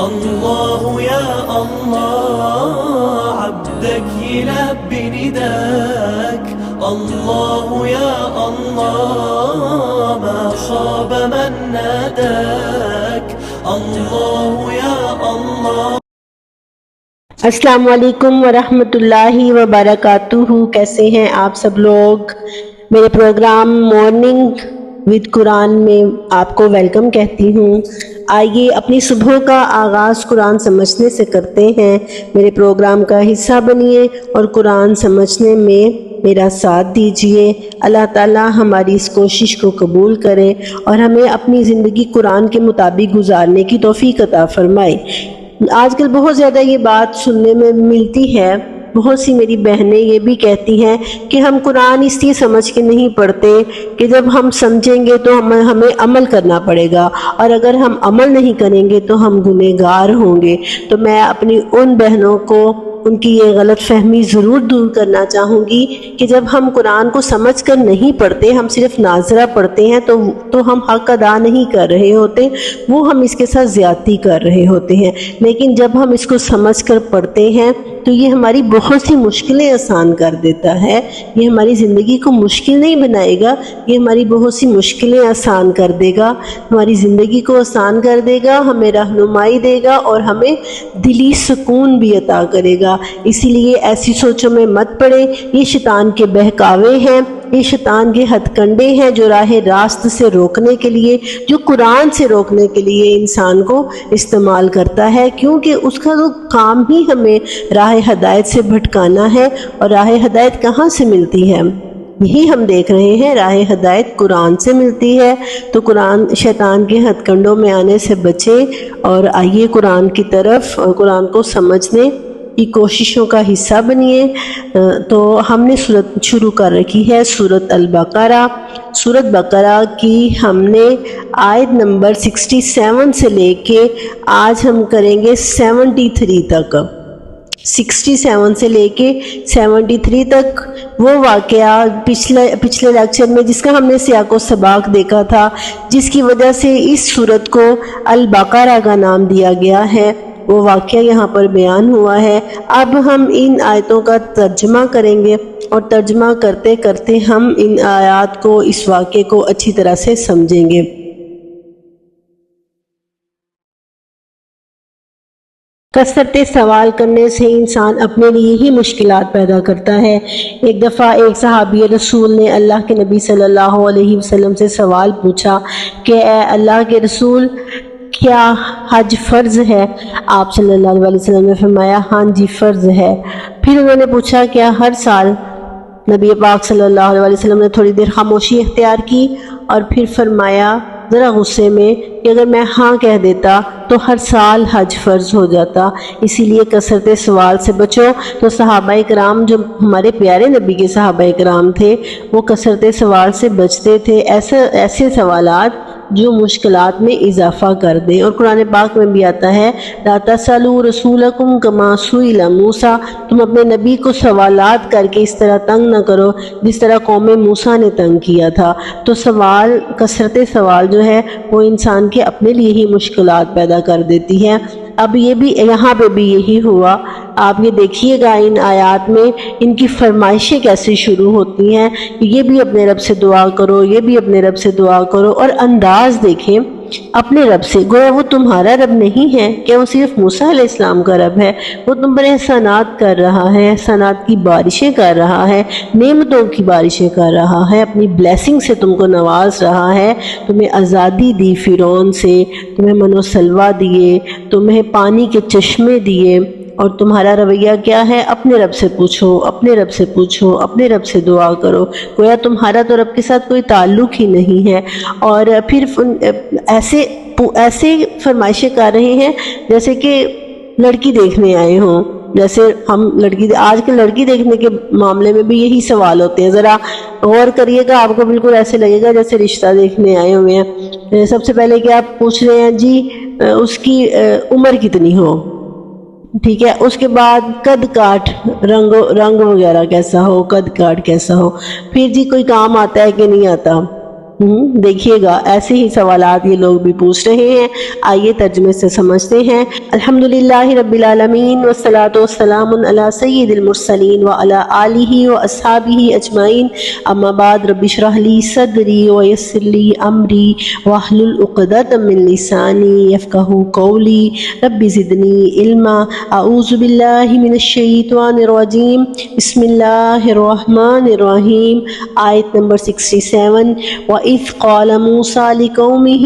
الله يا الله عبدك يلبي نداك الله يا الله ما خاب من ناداك الله يا الله. السلام علیکم ورحمۃ اللہ وبرکاتہ. کیسے ہیں آپ سب لوگ؟ میرے پروگرام مارننگ ود قرآن میں آپ کو ویلکم کہتی ہوں. آئیے اپنی صبح کا آغاز قرآن سمجھنے سے کرتے ہیں. میرے پروگرام کا حصہ بنیے اور قرآن سمجھنے میں میرا ساتھ دیجیے. اللہ تعالی ہماری اس کوشش کو قبول کرے اور ہمیں اپنی زندگی قرآن کے مطابق گزارنے کی توفیق عطا فرمائے. آج کل بہت زیادہ یہ بات سننے میں ملتی ہے. بہت سی میری بہنیں یہ بھی کہتی ہیں کہ ہم قرآن اس لیے سمجھ کے نہیں پڑھتے کہ جب ہم سمجھیں گے تو ہمیں عمل کرنا پڑے گا، اور اگر ہم عمل نہیں کریں گے تو ہم گنہگار ہوں گے. تو میں اپنی ان بہنوں کو ان کی یہ غلط فہمی ضرور دور کرنا چاہوں گی کہ جب ہم قرآن کو سمجھ کر نہیں پڑھتے، ہم صرف ناظرہ پڑھتے ہیں تو ہم حق ادا نہیں کر رہے ہوتے، وہ ہم اس کے ساتھ زیادتی کر رہے ہوتے ہیں. لیکن جب ہم اس کو سمجھ کر پڑھتے ہیں تو یہ ہماری بہت سی مشکلیں آسان کر دیتا ہے. یہ ہماری زندگی کو مشکل نہیں بنائے گا، یہ ہماری بہت سی مشکلیں آسان کر دے گا، ہماری زندگی کو آسان کر دے گا، ہمیں رہنمائی دے گا اور ہمیں دلی سکون بھی عطا کرے گا. اسی لیے ایسی سوچوں میں مت پڑے. یہ شیطان کے بہکاوے ہیں، یہ شیطان کے ہتھ کنڈے ہیں جو راہ راست سے روکنے کے لیے، جو قرآن سے روکنے کے لیے انسان کو استعمال کرتا ہے، کیونکہ اس کا تو کام ہی ہمیں راہ ہدایت سے بھٹکانا ہے. اور راہ ہدایت کہاں سے ملتی ہے؟ یہی ہم دیکھ رہے ہیں، راہ ہدایت قرآن سے ملتی ہے. تو قرآن شیطان کے ہتھ کنڈوں میں آنے سے بچیں اور آئیے قرآن کی طرف اور قرآن کو سمجھنے کی کوششوں کا حصہ بنیے. تو ہم نے سورت شروع کر رکھی ہے، سورت البقرہ. سورت بقرہ کی ہم نے آیت نمبر 67 سے لے کے آج ہم کریں گے 73 تک. 67 سے لے کے 73 تک وہ واقعہ پچھلے لیکچر میں جس کا ہم نے سیاق و سباق دیکھا تھا، جس کی وجہ سے اس سورت کو البقرہ کا نام دیا گیا ہے، وہ واقعہ یہاں پر بیان ہوا ہے. اب ہم ان آیتوں کا ترجمہ کریں گے اور ترجمہ کرتے کرتے ہم ان آیات کو، اس واقعے کو اچھی طرح سے سمجھیں گے. کثرت سوال کرنے سے انسان اپنے لیے ہی مشکلات پیدا کرتا ہے. ایک دفعہ ایک صحابی رسول نے اللہ کے نبی صلی اللہ علیہ وسلم سے سوال پوچھا کہ اے اللہ کے رسول، کیا حج فرض ہے؟ آپ صلی اللہ علیہ وسلم نے فرمایا ہاں جی فرض ہے. پھر انہوں نے پوچھا کیا ہر سال؟ نبی پاک صلی اللہ علیہ وسلم نے تھوڑی دیر خاموشی اختیار کی اور پھر فرمایا ذرا غصے میں کہ اگر میں ہاں کہہ دیتا تو ہر سال حج فرض ہو جاتا. اسی لیے کثرت سوال سے بچو. تو صحابہ کرام جو ہمارے پیارے نبی کے صحابہ کرام تھے، وہ کثرت سوال سے بچتے تھے، ایسے سوالات جو مشکلات میں اضافہ کر دیں. اور قرآن پاک میں بھی آتا ہے لا تسألوا رسولکم کما سئل موسیٰ، تم اپنے نبی کو سوالات کر کے اس طرح تنگ نہ کرو جس طرح قوم موسیٰ نے تنگ کیا تھا. تو کثرت سوال جو ہے وہ انسان کے اپنے لیے ہی مشکلات پیدا کر دیتی ہے. اب یہ بھی یہاں پہ بھی یہی ہوا. آپ یہ دیکھیے گا ان آیات میں ان کی فرمائشیں کیسے شروع ہوتی ہیں کہ یہ بھی اپنے رب سے دعا کرو، یہ بھی اپنے رب سے دعا کرو. اور انداز دیکھیں اپنے رب سے، گویا وہ تمہارا رب نہیں ہے کیا؟ وہ صرف موسیٰ علیہ السلام کا رب ہے. وہ تم پر احسانات کر رہا ہے، احسانات کی بارشیں کر رہا ہے، نعمتوں کی بارشیں کر رہا ہے، اپنی بلیسنگ سے تم کو نواز رہا ہے. تمہیں آزادی دی فرعون سے، تمہیں من و سلوہ دیے، تمہیں پانی کے چشمے دیے. اور تمہارا رویہ کیا ہے؟ اپنے رب سے پوچھو، اپنے رب سے پوچھو، اپنے رب سے دعا کرو. گویا تمہارا تو رب کے ساتھ کوئی تعلق ہی نہیں ہے. اور پھر ایسے فرمائشیں کر رہے ہیں جیسے کہ لڑکی دیکھنے آئے ہوں. جیسے ہم آج کل لڑکی دیکھنے کے معاملے میں بھی یہی سوال ہوتے ہیں. ذرا غور کریے گا، آپ کو بالکل ایسے لگے گا جیسے رشتہ دیکھنے آئے ہوئے ہیں. سب سے پہلے کہ آپ پوچھ رہے ہیں جی اس کی عمر کتنی ہو، ٹھیک ہے. اس کے بعد قد کاٹ، رنگ وغیرہ کیسا ہو، قد کاٹ کیسا ہو. پھر جی کوئی کام آتا ہے کہ نہیں آتا، دیکھیے گا ایسے ہی سوالات یہ لوگ بھی پوچھ رہے ہیں. آئیے ترجمے سے سمجھتے ہیں. الحمدللہ رب العالمین والصلاة والسلام علی سید المرسلین وعلی آلہ واصحابہ اجمعین. اما بعد رب اشرح لی صدری ویسر لی امری واحلل عقدۃ من لسانی یفقہوا قولی. رب زدنی علما. اعوذ باللہ من الشیطان الرجیم. بسم اللہ الرحمن الرحیم. آیت نمبر 67. وَإِذْ قَالَ مُوسَىٰ لِقَوْمِهِ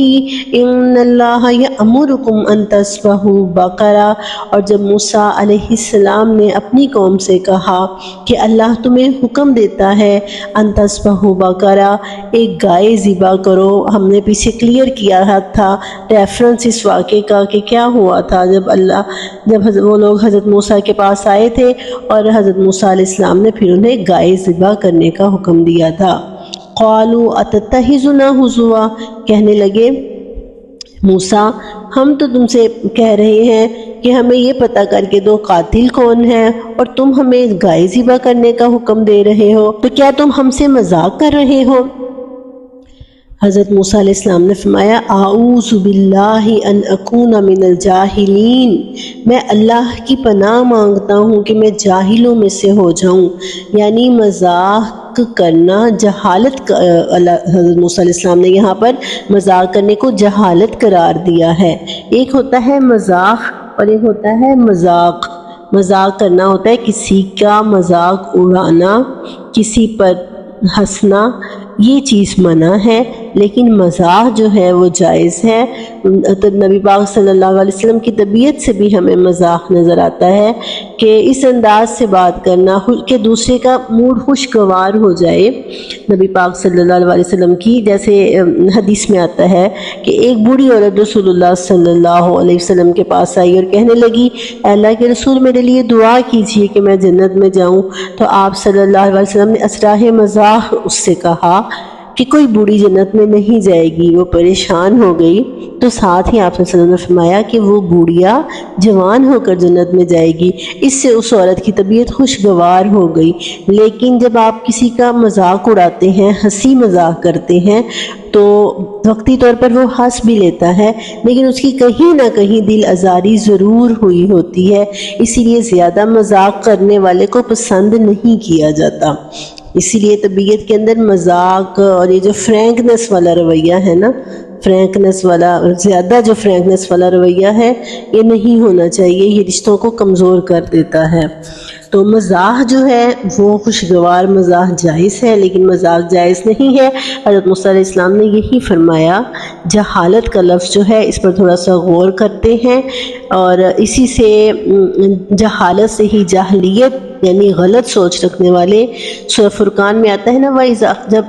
إِنَّ اللَّهَ يَأْمُرُكُمْ أَن تَذْبَحُوا بَقَرَةً. اور جب موسیٰ علیہ السلام نے اپنی قوم سے کہا کہ اللہ تمہیں حکم دیتا ہے ان تذبحوا بقرہ، ایک گائے ذبح کرو. ہم نے پیچھے کلیئر کیا تھا ریفرنس اس واقعے کا کہ کیا ہوا تھا جب وہ لوگ حضرت موسیٰ کے پاس آئے تھے اور حضرت موسیٰ علیہ السلام نے پھر انہیں گائے ذبح کرنے کا حکم دیا تھا. قالوا اتتخذنا ہزوا، کہنے لگے موسیٰ ہم تو تم سے کہہ رہے ہیں کہ ہمیں یہ پتہ کر کے دو قاتل کون ہے اور تم ہمیں گائے ذبح کرنے کا حکم دے رہے ہو، تو کیا تم ہم سے مذاق کر رہے ہو؟ حضرت موسیٰ علیہ السلام نے فرمایا اعوذ باللہ ان اکون من الجاہلین، میں اللہ کی پناہ مانگتا ہوں کہ میں جاہلوں میں سے ہو جاؤں. یعنی مذاق کرنا جہالت حضرت موسیٰ علیہ السلام نے یہاں پر مذاق کرنے کو جہالت قرار دیا ہے. ایک ہوتا ہے مذاق اور ایک ہوتا ہے مذاق. مذاق کرنا ہوتا ہے کسی کا مذاق اڑانا، کسی پر ہنسنا، یہ چیز منع ہے، لیکن مزاح جو ہے وہ جائز ہے. نبی پاک صلی اللہ علیہ وسلم کی طبیعت سے بھی ہمیں مزاح نظر آتا ہے کہ اس انداز سے بات کرنا کہ دوسرے کا موڈ خوشگوار ہو جائے. نبی پاک صلی اللہ علیہ وسلم کی جیسے حدیث میں آتا ہے کہ ایک بوڑھی عورت رسول اللہ صلی اللہ علیہ وسلم کے پاس آئی اور کہنے لگی اے اللہ کے رسول میرے لیے دعا کیجیے کہ میں جنت میں جاؤں. تو آپ صلی اللہ علیہ وسلم نے اسراہ مزاح اس سے کہا کہ کوئی بوڑھی جنت میں نہیں جائے گی. وہ پریشان ہو گئی تو ساتھ ہی آپ نے فرمایا کہ وہ بوڑھیا جوان ہو کر جنت میں جائے گی. اس سے اس عورت کی طبیعت خوشگوار ہو گئی. لیکن جب آپ کسی کا مذاق اڑاتے ہیں، ہنسی مذاق کرتے ہیں، تو وقتی طور پر وہ ہنس بھی لیتا ہے لیکن اس کی کہیں نہ کہیں دل آزاری ضرور ہوئی ہوتی ہے. اسی لیے زیادہ مذاق کرنے والے کو پسند نہیں کیا جاتا. اسی لیے طبیعت کے اندر مذاق اور یہ جو فرینکنس والا رویہ ہے نا، زیادہ جو فرینکنس والا رویہ ہے یہ نہیں ہونا چاہیے. یہ رشتوں کو کمزور کر دیتا ہے. تو مزاح جو ہے وہ خوشگوار مزاح جائز ہے، لیکن مذاق جائز نہیں ہے. حضرت موسیٰ علیہ السلام نے یہی فرمایا. جہالت کا لفظ جو ہے اس پر تھوڑا سا غور کرتے ہیں، اور اسی سے جہالت سے ہی جاہلیت یعنی غلط سوچ رکھنے والے. سورہ فرقان میں آتا ہے نا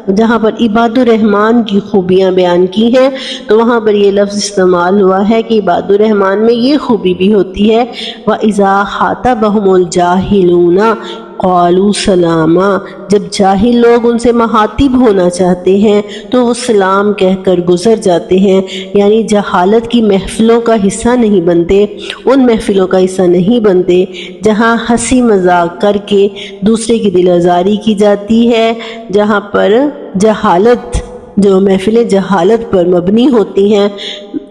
جہاں پر عباد الرحمن کی خوبیاں بیان کی ہیں تو وہاں پر یہ لفظ استعمال ہوا ہے کہ عباد الرحمن میں یہ خوبی بھی ہوتی ہے وَإِذَا خَاطَبَهُمُ الْجَاهِلُونَ قَالُوا سَلَامًا. جب جاہل لوگ ان سے مخاطب ہونا چاہتے ہیں تو وہ سلام کہہ کر گزر جاتے ہیں. یعنی جہالت کی محفلوں کا حصہ نہیں بنتے، ان محفلوں کا حصہ نہیں بنتے جہاں ہنسی مذاق کر کے دوسرے کی دل آزاری کی جاتی ہے، جہاں پر جہالت جو محفلیں جہالت پر مبنی ہوتی ہیں.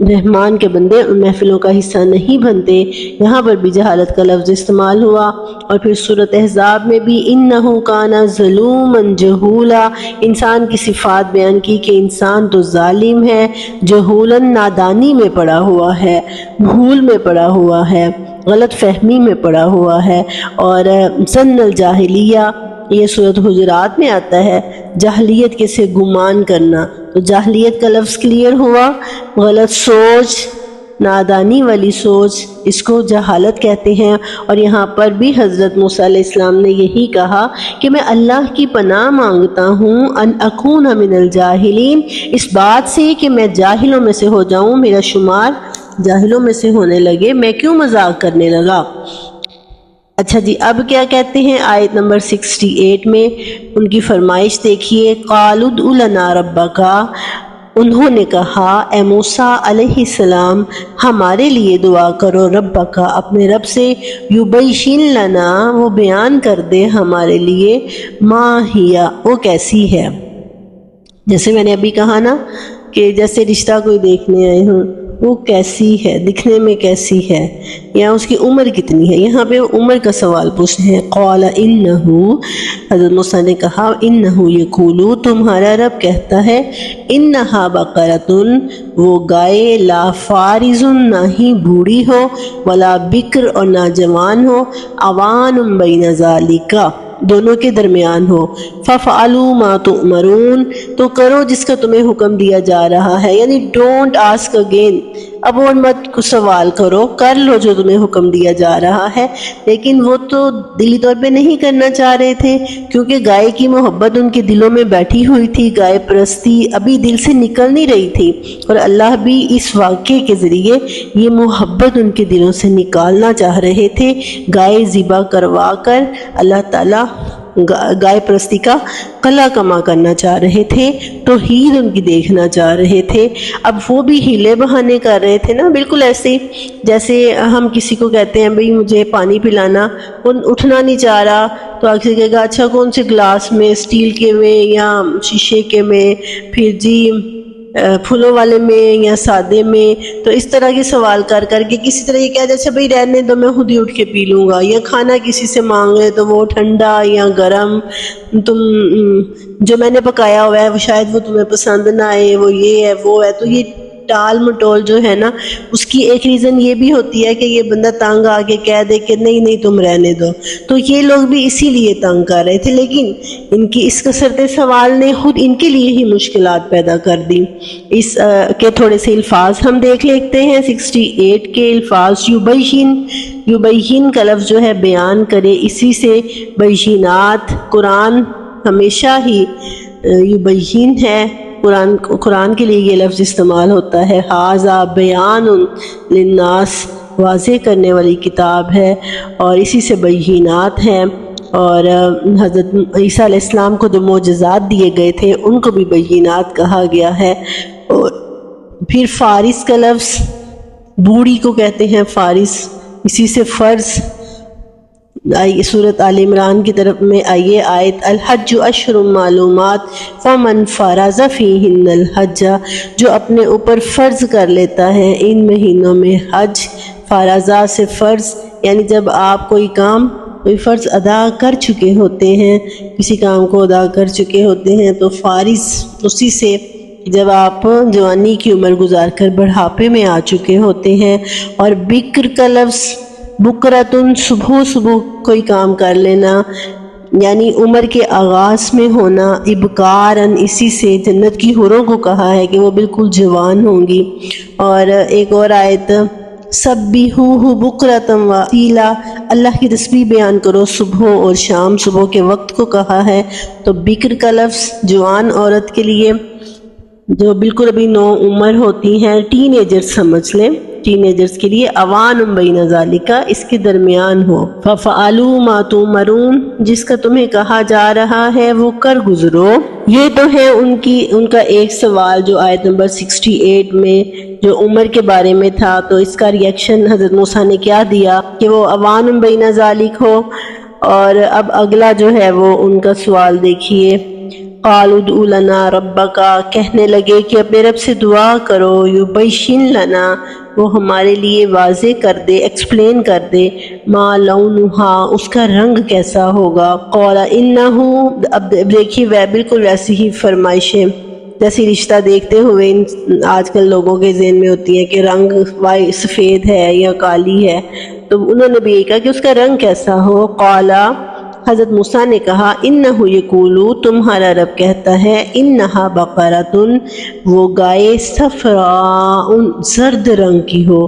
رحمان کے بندے ان محفلوں کا حصہ نہیں بنتے. یہاں پر بھی جہالت کا لفظ استعمال ہوا. اور پھر سورۃ احزاب میں بھی انہ کان ظلوما جہولا، انسان کی صفات بیان کی کہ انسان تو ظالم ہے، جہولا نادانی میں پڑا ہوا ہے، بھول میں پڑا ہوا ہے، غلط فہمی میں پڑا ہوا ہے. اور ظن الجاہلیہ یہ سورۃ حجرات میں آتا ہے، جاہلیت کے سے گمان کرنا. تو جاہلیت کا لفظ کلیئر ہوا. غلط سوچ، نادانی والی سوچ، اس کو جہالت کہتے ہیں. اور یہاں پر بھی حضرت موسیٰ علیہ السلام نے یہی کہا کہ میں اللہ کی پناہ مانگتا ہوں ان اکون من الجاہلین، اس بات سے کہ میں جاہلوں میں سے ہو جاؤں، میرا شمار جاہلوں میں سے ہونے لگے، میں کیوں مذاق کرنے لگا. اچھا جی، اب کیا کہتے ہیں آیت نمبر 68 میں ان کی فرمائش دیکھیے. قالوا ادع لنا ربک، انہوں نے کہا اے موسیٰ علیہ السلام ہمارے لیے دعا کرو ربک، اپنے رب سے، یبیشن لنا، وہ بیان کر دے ہمارے لیے، ما ہی، وہ کیسی ہے. جیسے میں نے ابھی کہا نا کہ جیسے رشتہ کوئی دیکھنے آئے ہوں، وہ کیسی ہے، دکھنے میں کیسی ہے، یا اس کی عمر کتنی ہے. یہاں پہ عمر کا سوال پوچھ رہے ہیں. قال انہو، حضرت موسیٰ نے کہا انہو یقولو، تمہارا رب کہتا ہے، انہا بقرۃ، وہ گائے، لا فارض، نہ ہی بوڑھی ہو، ولا بکر، اور نہ جوان ہو، عوان بین ذالک، دونوں کے درمیان ہو. فَفْعَلُوا مَا تُؤْمَرُونَ، تو کرو جس کا تمہیں حکم دیا جا رہا ہے. یعنی ڈونٹ آسک اگین، اب اور مت سوال کرو، کر لو جو تمہیں حکم دیا جا رہا ہے. لیکن وہ تو دلی طور پہ نہیں کرنا چاہ رہے تھے، کیونکہ گائے کی محبت ان کے دلوں میں بیٹھی ہوئی تھی، گائے پرستی ابھی دل سے نکل نہیں رہی تھی، اور اللہ بھی اس واقعے کے ذریعے یہ محبت ان کے دلوں سے نکالنا چاہ رہے تھے. گائے ذبح کروا کر اللہ تعالیٰ گائے پرستی کا قلع کما کرنا چاہ رہے تھے، توحید ان کی دیکھنا چاہ رہے تھے. اب وہ بھی ہیلے بہانے کر رہے تھے نا، بالکل ایسے جیسے ہم کسی کو کہتے ہیں بھئی مجھے پانی پلانا، وہ اٹھنا نہیں چاہ رہا تو آگے سے کہے گا اچھا کون سے گلاس میں، اسٹیل کے میں یا شیشے کے میں، پھر جی پھولوں والے میں یا سادے میں. تو اس طرح کے سوال کر کر کے کسی طرح یہ کہہ جیسے بھئی رہنے دو میں خود ہی اٹھ کے پی لوں گا، یا کھانا کسی سے مانگے تو وہ ٹھنڈا یا گرم، تم جو میں نے پکایا ہوا ہے وہ شاید وہ تمہیں پسند نہ آئے، وہ یہ ہے وہ ہے. تو یہ ٹال مٹول جو ہے نا، اس کی ایک ریزن یہ بھی ہوتی ہے کہ یہ بندہ تنگ آ کے کہہ دے کہ نہیں نہیں تم رہنے دو. تو یہ لوگ بھی اسی لیے تنگ کر رہے تھے، لیکن ان کی اس کثرت سوال نے خود ان کے لیے ہی مشکلات پیدا کر دی. اس کے تھوڑے سے الفاظ ہم دیکھ لیتے ہیں. 68 کے الفاظ. یبین کا لفظ جو ہے بیان کرے، اسی سے بینات، قرآن ہمیشہ ہی یبین ہے، قرآن کے لیے یہ لفظ استعمال ہوتا ہے. ھذا بیان للناس، واضح کرنے والی کتاب ہے، اور اسی سے بینات ہیں. اور حضرت عیسیٰ علیہ السلام کو جو معجزات دیے گئے تھے ان کو بھی بینات کہا گیا ہے. اور پھر فارس کا لفظ، بوڑھی کو کہتے ہیں فارس، اسی سے فرض. آئیے سورۃ آل عمران کی طرف میں آئیے آیت. الحج اشہر معلومات فمن فرض فیہن الحج، جو اپنے اوپر فرض کر لیتا ہے ان مہینوں میں حج. فرضا سے فرض، یعنی جب آپ کوئی فرض ادا کر چکے ہوتے ہیں، کسی کام کو ادا کر چکے ہوتے ہیں تو فارض اسی سے جب آپ جوانی کی عمر گزار کر بڑھاپے میں آ چکے ہوتے ہیں. اور بکر کا لفظ بکرتن، صبح کوئی کام کر لینا، یعنی عمر کے آغاز میں ہونا. ابکارن، اسی سے جنت کی حوروں کو کہا ہے کہ وہ بالکل جوان ہوں گی. اور ایک اور آیت، سبحوہ بکرۃ واسیلا، اللہ کی تسبیح بیان کرو صبح اور شام، صبح کے وقت کو کہا ہے. تو بکر کا لفظ جوان عورت کے لیے جو بالکل ابھی نو عمر ہوتی ہیں، ٹین ایجرز سمجھ لیں، ٹین ایجرز کے لیے. عوان بین ذالک، اس کے درمیان ہو. فَفَعَلُوا مَا تُؤْمَرُونَ، جس کا تمہیں کہا جا رہا ہے وہ کر گزرو. یہ تو ہے ان کا ایک سوال جو آیت نمبر 68 میں جو عمر کے بارے میں تھا. تو اس کا ریئیکشن حضرت موسیٰ نے کیا دیا کہ وہ عوان بین ذالک ہو. اور اب اگلا جو ہے وہ ان کا سوال دیکھیے. قالوا ادع لنا ربک، کہنے لگے کہ اپنے رب سے دعا کرو. یبین لنا، وہ ہمارے لیے واضح کر دے، ایکسپلین کر دے. ما لونہا، اس کا رنگ کیسا ہوگا. قال انہ، اب دیکھیے بالکل ویسی ہی فرمائشیں جیسی رشتہ دیکھتے ہوئے آج کل لوگوں کے ذہن میں ہوتی ہیں کہ رنگ سفید ہے یا کالی ہے. تو انہوں نے بھی یہ کہا کہ اس کا رنگ کیسا ہو. قال، حضرت موسیٰ نے کہا انہ یقولو، تمہارا رب کہتا ہے، انہا بقرۃ، وہ گائے، صفراء، زرد رنگ کی ہو،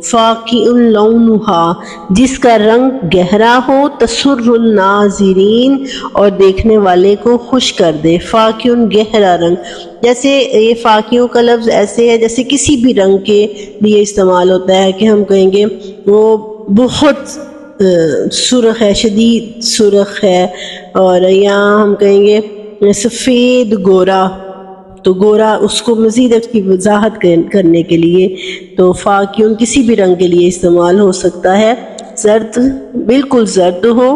فاقع لونہا، جس کا رنگ گہرا ہو، تسر الناظرین، اور دیکھنے والے کو خوش کر دے. فاقع، گہرا رنگ. جیسے یہ فاقعوں کا لفظ ایسے ہے جیسے کسی بھی رنگ کے لیے استعمال ہوتا ہے کہ ہم کہیں گے وہ بہت سرخ ہے، شدید سرخ ہے. اور یہاں ہم کہیں گے سفید گورا، تو گورا اس کو مزید اس کی وضاحت کرنے کے لیے. تو فاقعون کسی بھی رنگ کے لیے استعمال ہو سکتا ہے. زرد، بالکل زرد ہو،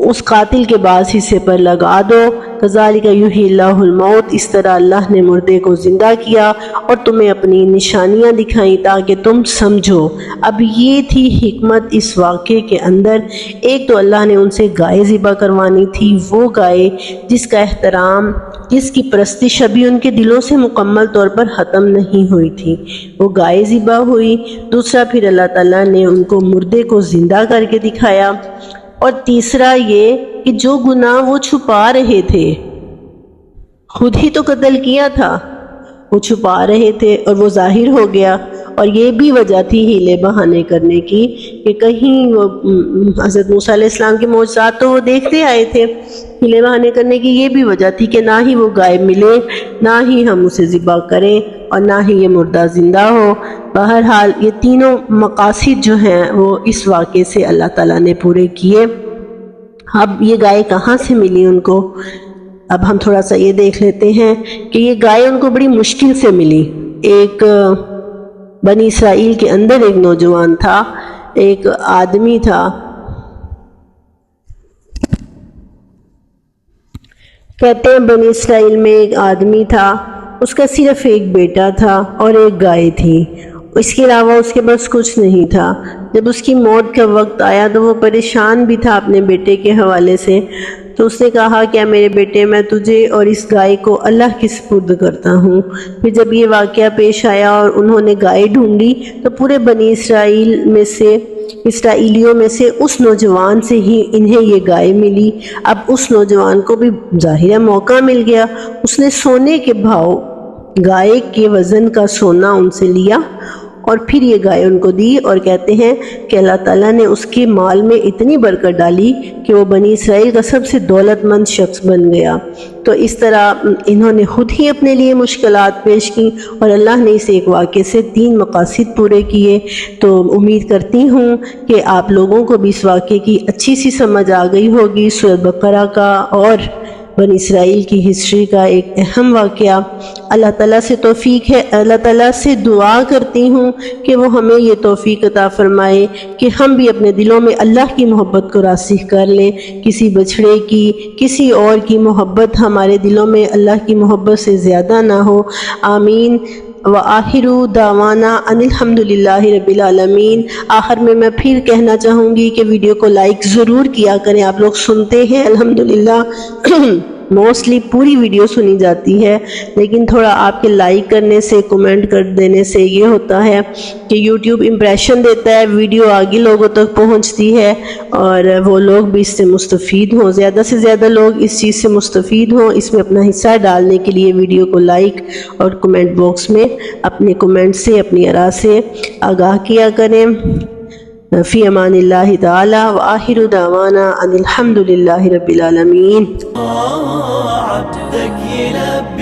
اس قاتل کے بعض حصے پر لگا دو۔ کذالک یحیی اللہ الموت، اس طرح اللہ نے مردے کو زندہ کیا اور تمہیں اپنی نشانیاں دکھائیں تاکہ تم سمجھو۔ اب یہ تھی حکمت اس واقعے کے اندر۔ ایک تو اللہ نے ان سے گائے ذبح کروانی تھی، وہ گائے جس کا احترام، جس کی پرستش ابھی ان کے دلوں سے مکمل طور پر ختم نہیں ہوئی تھی، وہ گائے ذبح ہوئی۔ دوسرا پھر اللہ تعالیٰ نے ان کو مردے کو زندہ کر کے دکھایا، اور تیسرا یہ کہ جو گناہ وہ چھپا رہے تھے، خود ہی تو قتل کیا تھا، وہ چھپا رہے تھے اور وہ ظاہر ہو گیا۔ اور یہ بھی وجہ تھی ہیلے بہانے کرنے کی کہ کہیں وہ حضرت موسیٰ علیہ السلام کے معجزات تو وہ دیکھتے آئے تھے، ہیلے بہانے کرنے کی یہ بھی وجہ تھی کہ نہ ہی وہ گائے ملے، نہ ہی ہم اسے ذبح کریں، اور نہ ہی یہ مردہ زندہ ہو۔ بہرحال یہ تینوں مقاصد جو ہیں وہ اس واقعے سے اللہ تعالیٰ نے پورے کیے۔ اب یہ گائے کہاں سے ملی ان کو؟ اب ہم تھوڑا سا یہ دیکھ لیتے ہیں کہ یہ گائے ان کو بڑی مشکل سے ملی۔ ایک بنی اسرائیل کے اندر ایک نوجوان تھا، ایک آدمی تھا، کہتے ہیں بنی اسرائیل میں ایک آدمی تھا، اس کا صرف ایک بیٹا تھا اور ایک گائے تھی، اس کے علاوہ اس کے پاس کچھ نہیں تھا۔ جب اس کی موت کا وقت آیا تو وہ پریشان بھی تھا اپنے بیٹے کے حوالے سے، تو اس نے کہا کیا میرے بیٹے، میں تجھے اور اس گائے کو اللہ کے سپرد کرتا ہوں۔ پھر جب یہ واقعہ پیش آیا اور انہوں نے گائے ڈھونڈی تو پورے بنی اسرائیلیوں میں سے اس نوجوان سے ہی انہیں یہ گائے ملی۔ اب اس نوجوان کو بھی ظاہرہ موقع مل گیا، اس نے سونے کے بھاؤ گائے کے وزن کا سونا ان سے لیا اور پھر یہ گائے ان کو دی، اور کہتے ہیں کہ اللہ تعالیٰ نے اس کے مال میں اتنی برکت ڈالی کہ وہ بنی اسرائیل کا سب سے دولت مند شخص بن گیا۔ تو اس طرح انہوں نے خود ہی اپنے لیے مشکلات پیش کی اور اللہ نے اس ایک واقعے سے 3 مقاصد پورے کیے۔ تو امید کرتی ہوں کہ آپ لوگوں کو بھی اس واقعے کی اچھی سی سمجھ آ گئی ہوگی۔ سورۃ بقرہ کا اور بنی اسرائیل کی ہسٹری کا ایک اہم واقعہ۔ اللہ تعالیٰ سے توفیق ہے، اللہ تعالیٰ سے دعا کرتی ہوں کہ وہ ہمیں یہ توفیق عطا فرمائے کہ ہم بھی اپنے دلوں میں اللہ کی محبت کو راسخ کر لیں۔ کسی بچھڑے کی، کسی اور کی محبت ہمارے دلوں میں اللہ کی محبت سے زیادہ نہ ہو۔ آمین۔ وآخر دعوانا ان الحمدللہ رب العالمین۔ آخر میں پھر کہنا چاہوں گی کہ ویڈیو کو لائک ضرور کیا کریں۔ آپ لوگ سنتے ہیں الحمدللہ، موسٹلی پوری ویڈیو سنی جاتی ہے، لیکن تھوڑا آپ کے لائک کرنے سے، کمنٹ کر دینے سے یہ ہوتا ہے کہ یوٹیوب امپریشن دیتا ہے، ویڈیو آگے لوگوں تک پہنچتی ہے اور وہ لوگ بھی اس سے مستفید ہوں، زیادہ سے زیادہ لوگ اس چیز سے مستفید ہوں۔ اس میں اپنا حصہ ڈالنے کے لیے ویڈیو کو لائک اور کمنٹ باکس میں اپنے کمنٹ سے، اپنی آراء سے آگاہ کیا کریں۔ فی امان اللہ تعالی وآخر دعوانا ان الحمدللہ رب العالمین۔ عبدك يلبي